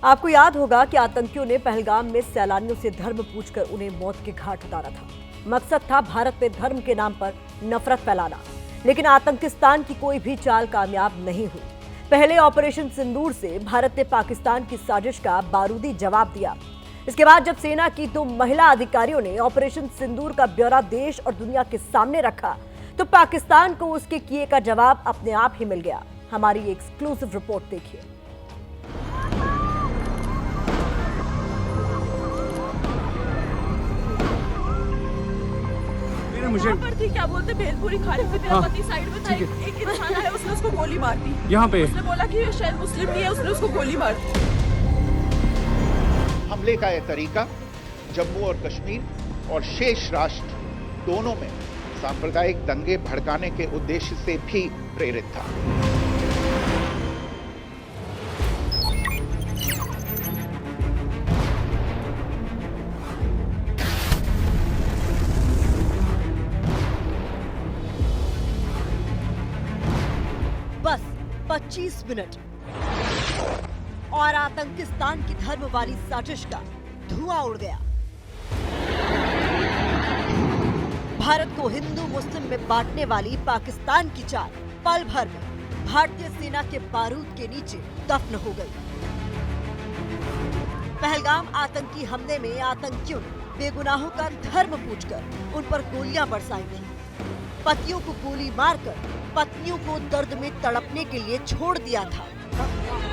आपको याद होगा कि आतंकियों ने पहलगाम में सैलानियों से धर्म पूछकर उन्हें मौत के घाट उतारा था। मकसद था भारत में धर्म के नाम पर नफरत फैलाना, लेकिन आतंकिस्तान की कोई भी चाल कामयाब नहीं हुई। पहले ऑपरेशन सिंदूर से भारत ने पाकिस्तान की साजिश का बारूदी जवाब दिया। इसके बाद जब सेना की 2 महिला अधिकारियों ने ऑपरेशन सिंदूर का ब्यौरा देश और दुनिया के सामने रखा, तो पाकिस्तान को उसके किए का जवाब अपने आप ही मिल गया। हमारी ये एक्सक्लूसिव रिपोर्ट देखिए। मुझे पर थी, क्या बोलते भेलपुरी खा रहे थे, मेरा पति साइड में था, एक इंसान आया, उसने उसको गोली मार दी। यहाँ पे उसने बोला कि शायद मुस्लिम नहीं है, उसने उसको गोली मार दी। हमले का यह तरीका जम्मू और कश्मीर और शेष राष्ट्र दोनों में सांप्रदायिक दंगे भड़काने के उद्देश्य से भी प्रेरित था। बस 25 मिनट और आतंकिस्तान की धर्म वाली साजिश का धुआं उड़ गया। भारत को हिंदू मुस्लिम में बांटने वाली पाकिस्तान की चाल पल भर में भारतीय सेना के बारूद के नीचे दफन हो गई। पहलगाम आतंकी हमले में आतंकियों ने बेगुनाहों का धर्म पूछकर उन पर गोलियां बरसाई थी। पतियों को गोली मारकर पत्नियों को दर्द में तड़पने के लिए छोड़ दिया था।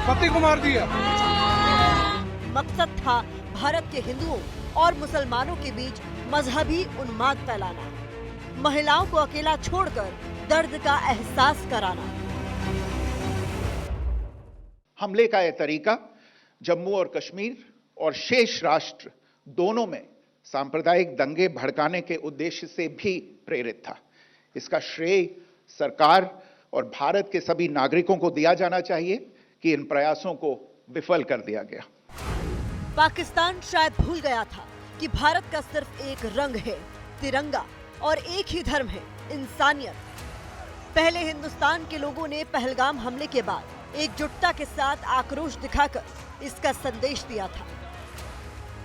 पति को मार दिया। मकसद था भारत के हिंदुओं और मुसलमानों के बीच मजहबी उन्माद फैलाना, महिलाओं को अकेला छोड़कर दर्द का एहसास कराना। हमले का यह तरीका जम्मू और कश्मीर और शेष राष्ट्र दोनों में सांप्रदायिक दंगे भड़काने के उद्देश्य से भी प्रेरित था। इसका श्रेय सरकार और भारत के सभी नागरिकों को दिया जाना चाहिए कि इन प्रयासों को विफल कर दिया गया। पाकिस्तान शायद भूल गया था कि भारत का सिर्फ एक रंग है, तिरंगा, और एक ही धर्म है, इंसानियत। पहले हिंदुस्तान के लोगों ने पहलगाम हमले के बाद एकजुटता के साथ आक्रोश दिखाकर इसका संदेश दिया था।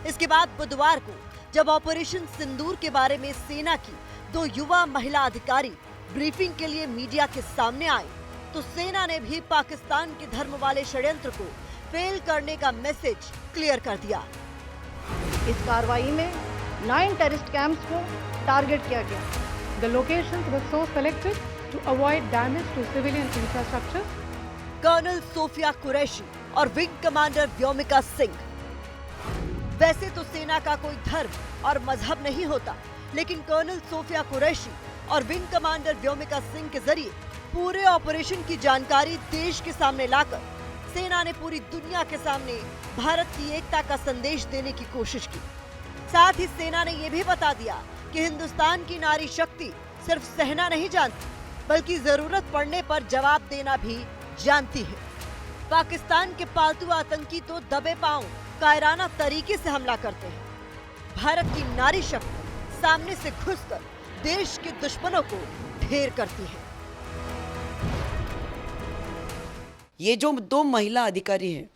इसके बाद बुधवार को जब ऑपरेशन सिंदूर के बारे में सेना की 2 युवा महिला अधिकारी ब्रीफिंग के लिए मीडिया के सामने आए, तो सेना ने भी पाकिस्तान के धर्म वाले षड्यंत्र को फेल करने का मैसेज क्लियर कर दिया। इस कार्रवाई में 9 टेररिस्ट कैंप्स को टारगेट किया गया। The locations were so selected to avoid damage to civilian infrastructure. Colonel Sofiya Qureshi और विंग कमांडर व्योमिका सिंह। वैसे तो सेना का कोई धर्म और मजहब नहीं होता, लेकिन कर्नल सोफिया कुरैशी और विंग कमांडर व्योमिका सिंह के जरिए पूरे ऑपरेशन की जानकारी देश के सामने लाकर सेना ने पूरी दुनिया के सामने भारत की एकता का संदेश देने की कोशिश की। साथ ही सेना ने यह भी बता दिया कि हिंदुस्तान की नारी शक्ति सिर्फ सहना नहीं जानती, बल्कि जरूरत पड़ने पर जवाब देना भी जानती है। पाकिस्तान के पालतू आतंकी तो दबे पांव कायराना तरीके से हमला करते हैं। भारत की नारी शक्ति सामने से घुसकर देश के दुश्मनों को ढेर करती है। ये जो 2 महिला अधिकारी हैं,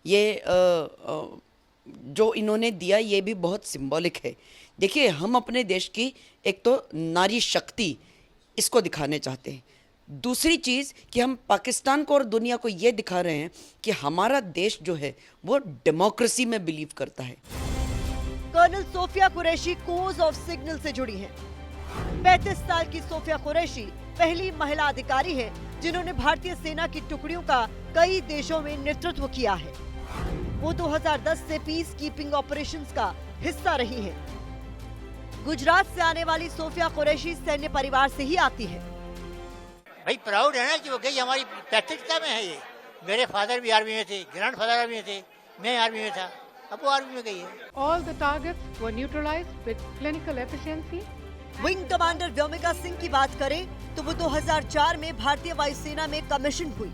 ये जो इन्होंने दिया, ये भी बहुत सिंबॉलिक है। देखिए, हम अपने देश की एक तो नारी शक्ति इसको दिखाने चाहते हैं। दूसरी चीज़ कि हम पाकिस्तान को और दुनिया को ये दिखा रहे हैं कि हमारा देश जो है वो डेमोक्रेसी में बिलीव करता है। Colonel Sofiya Qureshi corps of signal से जुड़ी हैं। 35 साल की सोफिया कुरैशी पहली महिला अधिकारी है जिन्होंने भारतीय सेना की टुकड़ियों का कई देशों में नेतृत्व किया है। वो 2010 से पीस कीपिंग ऑपरेशंस का हिस्सा रही हैं। गुजरात से आने वाली सोफिया कुरैशी सैन्य परिवार से ही आती है। भाई प्राउड है ना कि वो गई, हमारी पैतृकता में है ये। मेरे फादर भी आर्मी में थे, ग्रैंड फादर आर्मी में थे, मैं आर्मी में था, अब वो आर्मी में गई है। All the targets were neutralized with clinical efficiency. Wing commander Vyomika Singh की बात करें तो वो 2004 में भारतीय वायुसेना में कमीशन हुई।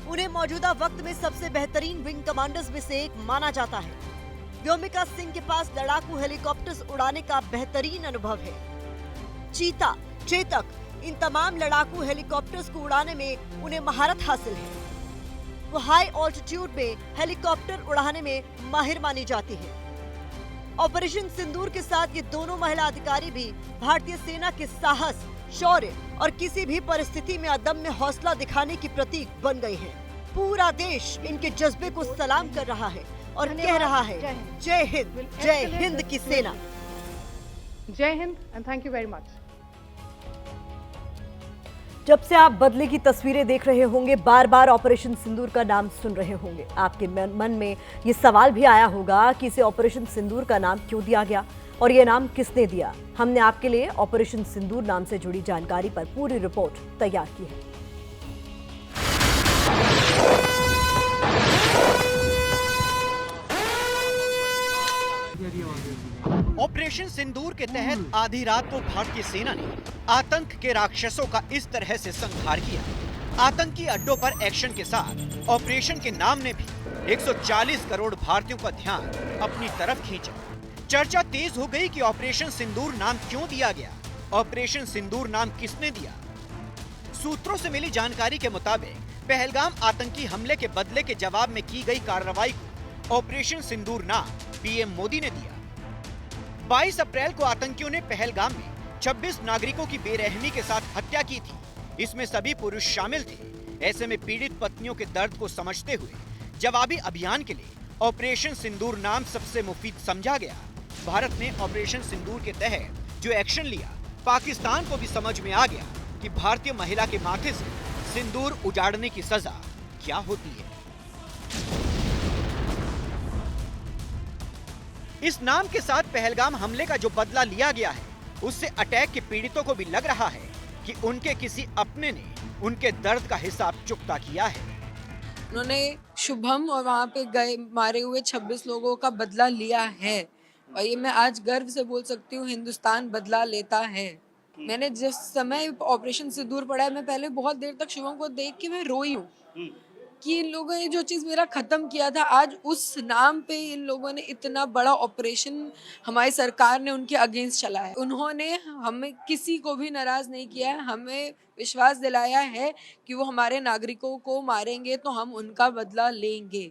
उन्हें मौजूदा वक्त में सबसे बेहतरीन विंग कमांडर्स में से एक माना जाता है। व्योमिका सिंह के पास लड़ाकू हेलीकॉप्टर्स उड़ाने का बेहतरीन अनुभव है। चीता, चेतक, इन तमाम लड़ाकू हेलीकॉप्टर्स को उड़ाने में उन्हें महारत हासिल है। वो हाई ऑल्टीट्यूड में हेलीकॉप्टर उड़ाने में माहिर मानी जाती है। ऑपरेशन सिंदूर के साथ ये दोनों महिला अधिकारी भी भारतीय सेना के साहस, शौर्य और किसी भी परिस्थिति में अदम्य हौसला दिखाने की प्रतीक बन गई हैं। पूरा देश इनके जज्बे को सलाम कर रहा है और कह रहा है, जय हिंद की सेना। Jai Hind and thank you very much. जब से आप बदले की तस्वीरें देख रहे होंगे, बार बार ऑपरेशन सिंदूर का नाम सुन रहे होंगे, आपके मन में ये सवाल भी आया होगा कि इसे ऑपरेशन सिंदूर का नाम क्यों दिया गया और ये नाम किसने दिया। हमने आपके लिए ऑपरेशन सिंदूर नाम से जुड़ी जानकारी पर पूरी रिपोर्ट तैयार की है। ऑपरेशन सिंदूर के तहत आधी रात को भारतीय सेना ने आतंक के राक्षसों का इस तरह से संहार किया। आतंकी अड्डों पर एक्शन के साथ ऑपरेशन के नाम ने भी 140 करोड़ भारतीयों का ध्यान अपनी तरफ खींचा। चर्चा तेज हो गई कि ऑपरेशन सिंदूर नाम क्यों दिया गया, ऑपरेशन सिंदूर नाम किसने दिया। सूत्रों से मिली जानकारी के मुताबिक पहलगाम आतंकी हमले के बदले के जवाब में की गई कार्रवाई को ऑपरेशन सिंदूर नाम पीएम मोदी ने दिया। 22 अप्रैल को आतंकियों ने पहलगाम में 26 नागरिकों की बेरहमी के साथ हत्या की थी। इसमें सभी पुरुष शामिल थे। ऐसे में पीड़ित पत्नियों के दर्द को समझते हुए जवाबी अभियान के लिए ऑपरेशन सिंदूर नाम सबसे मुफीद समझा गया। भारत ने ऑपरेशन सिंदूर के तहत जो एक्शन लिया, पाकिस्तान को भी समझ में आ गया कि भारतीय महिला के माथे से सिंदूर उजाड़ने की सजा क्या होती है। इस नाम के साथ पहलगाम हमले का जो बदला लिया गया है, उससे अटैक के पीड़ितों को भी लग रहा है कि उनके किसी अपने ने उनके दर्द का हिसाब चुकता किया है। उन्होंने शुभम और वहाँ पे गए मारे हुए 26 लोगों का बदला लिया है और ये मैं आज गर्व से बोल सकती हूँ, हिंदुस्तान बदला लेता है। मैंने जिस समय ऑपरेशन सिंदूर पढ़ा है, मैं पहले बहुत देर तक शुभम को देख के मैं रोई हूँ कि इन लोगों ने जो चीज़ मेरा ख़त्म किया था, आज उस नाम पे इन लोगों ने इतना बड़ा ऑपरेशन हमारी सरकार ने उनके अगेंस्ट चलाया है। उन्होंने हमें किसी को भी नाराज़ नहीं किया है, हमें विश्वास दिलाया है कि वो हमारे नागरिकों को मारेंगे तो हम उनका बदला लेंगे।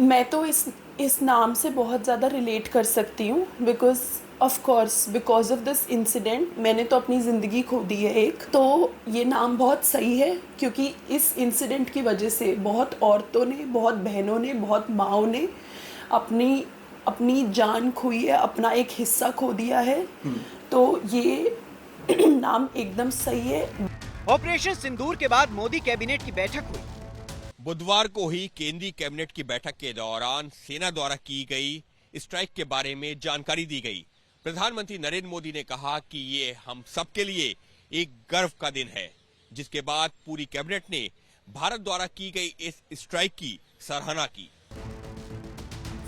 मैं तो इस नाम से बहुत ज़्यादा रिलेट कर सकती हूँ बिकॉज ऑफ दिस इंसिडेंट मैंने तो अपनी ज़िंदगी खो दी है एक। तो ये नाम बहुत सही है क्योंकि इस इंसिडेंट की वजह से बहुत औरतों ने, बहुत बहनों ने, बहुत माँओं ने अपनी जान खोई है, अपना एक हिस्सा खो दिया है। तो ये नाम एकदम सही है। ऑपरेशन सिंदूर के बाद मोदी कैबिनेट की बैठक हुई। बुधवार को ही केंद्रीय कैबिनेट की बैठक के दौरान सेना द्वारा की गई स्ट्राइक के बारे में जानकारी दी गई। प्रधानमंत्री नरेंद्र मोदी ने कहा कि ये हम सबके लिए एक गर्व का दिन है, जिसके बाद पूरी कैबिनेट ने भारत द्वारा की गई इस स्ट्राइक की सराहना की।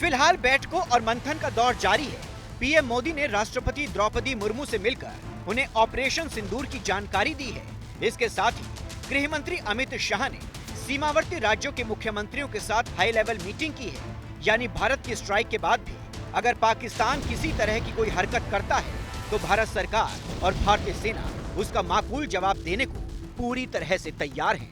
फिलहाल बैठकों और मंथन का दौर जारी है। पीएम मोदी ने राष्ट्रपति द्रौपदी मुर्मू से मिलकर उन्हें ऑपरेशन सिंदूर की जानकारी दी है। इसके साथ ही गृह मंत्री अमित शाह ने सीमावर्ती राज्यों के मुख्यमंत्रियों के साथ हाई लेवल मीटिंग की है। यानी भारत की स्ट्राइक के बाद भी अगर पाकिस्तान किसी तरह की कोई हरकत करता है तो भारत सरकार और भारतीय सेना उसका माकूल जवाब देने को पूरी तरह से तैयार है।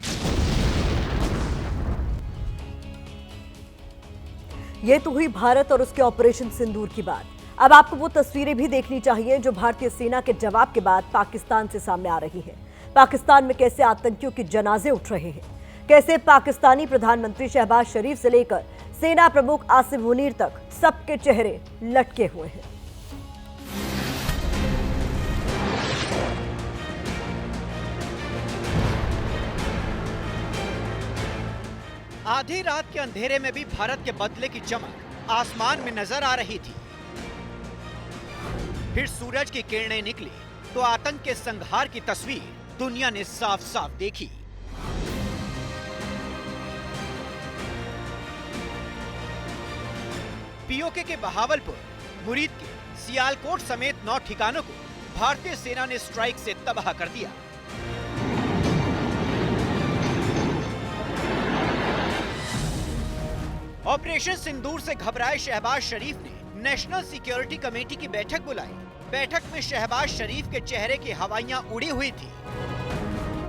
ये तो हुई भारत और उसके ऑपरेशन सिंदूर की बात। अब आपको वो तस्वीरें भी देखनी चाहिए जो भारतीय सेना के जवाब के बाद पाकिस्तान से सामने आ रही है। पाकिस्तान में कैसे आतंकियों के जनाजे उठ रहे हैं, कैसे पाकिस्तानी प्रधानमंत्री शहबाज शरीफ से लेकर सेना प्रमुख आसिम मुनीर तक सबके चेहरे लटके हुए हैं। आधी रात के अंधेरे में भी भारत के बदले की चमक आसमान में नजर आ रही थी। फिर सूरज की किरणें निकली तो आतंक के संहार की तस्वीर दुनिया ने साफ साफ देखी। पीओके के बहावलपुर, मुरीद के सियालकोट समेत 9 ठिकानों को भारतीय सेना ने स्ट्राइक से तबाह कर दिया। ऑपरेशन सिंदूर से घबराए शहबाज शरीफ ने नेशनल सिक्योरिटी कमेटी की बैठक बुलाई। बैठक में शहबाज शरीफ के चेहरे की हवाइयां उड़ी हुई थी।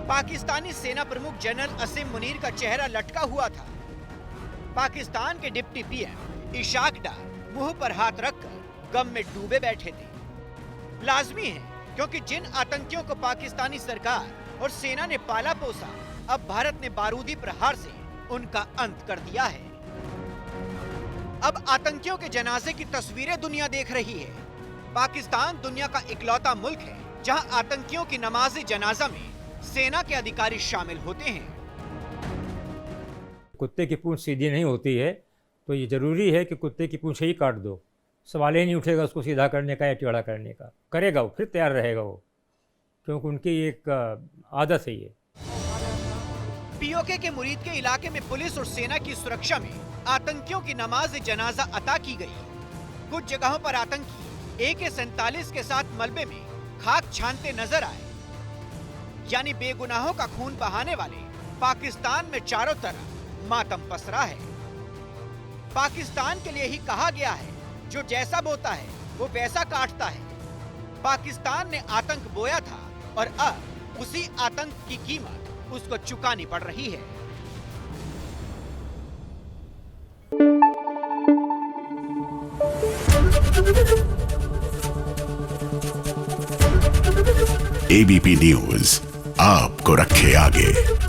पाकिस्तानी सेना प्रमुख जनरल आसिम मुनीर का चेहरा लटका हुआ था। पाकिस्तान के डिप्टी पीएम इशाक डार मुंह पर हाथ रखकर गम में डूबे बैठे थे। लाजमी है, क्योंकि जिन आतंकियों को पाकिस्तानी सरकार और सेना ने पाला पोसा, अब भारत ने बारूदी प्रहार से उनका अंत कर दिया है। अब आतंकियों के जनाजे की तस्वीरें दुनिया देख रही है। पाकिस्तान दुनिया का इकलौता मुल्क है जहां आतंकियों की नमाज जनाजा में सेना के अधिकारी शामिल होते हैं। कुत्ते की पूंछ सीधी नहीं होती है, तो ये जरूरी है कि कुत्ते की पूंछ ही काट दो। सवाल ही नहीं उठेगा उसको सीधा करने का या टेढ़ा करने का। करेगा वो, फिर तैयार रहेगा वो, क्योंकि उनकी एक आदत है ये। पीओके के मुरीद के इलाके में पुलिस और सेना की सुरक्षा में आतंकियों की नमाज जनाजा अता की गई। कुछ जगहों पर आतंकी AK-47 के साथ मलबे में खाक छानते नजर आए। यानी बेगुनाहों का खून बहाने वाले पाकिस्तान में चारों तरफ मातम पसरा है। पाकिस्तान के लिए ही कहा गया है, जो जैसा बोता है वो वैसा काटता है। पाकिस्तान ने आतंक बोया था और अब उसी आतंक की कीमत उसको चुकानी पड़ रही है। ABP न्यूज़ आपको रखे आगे।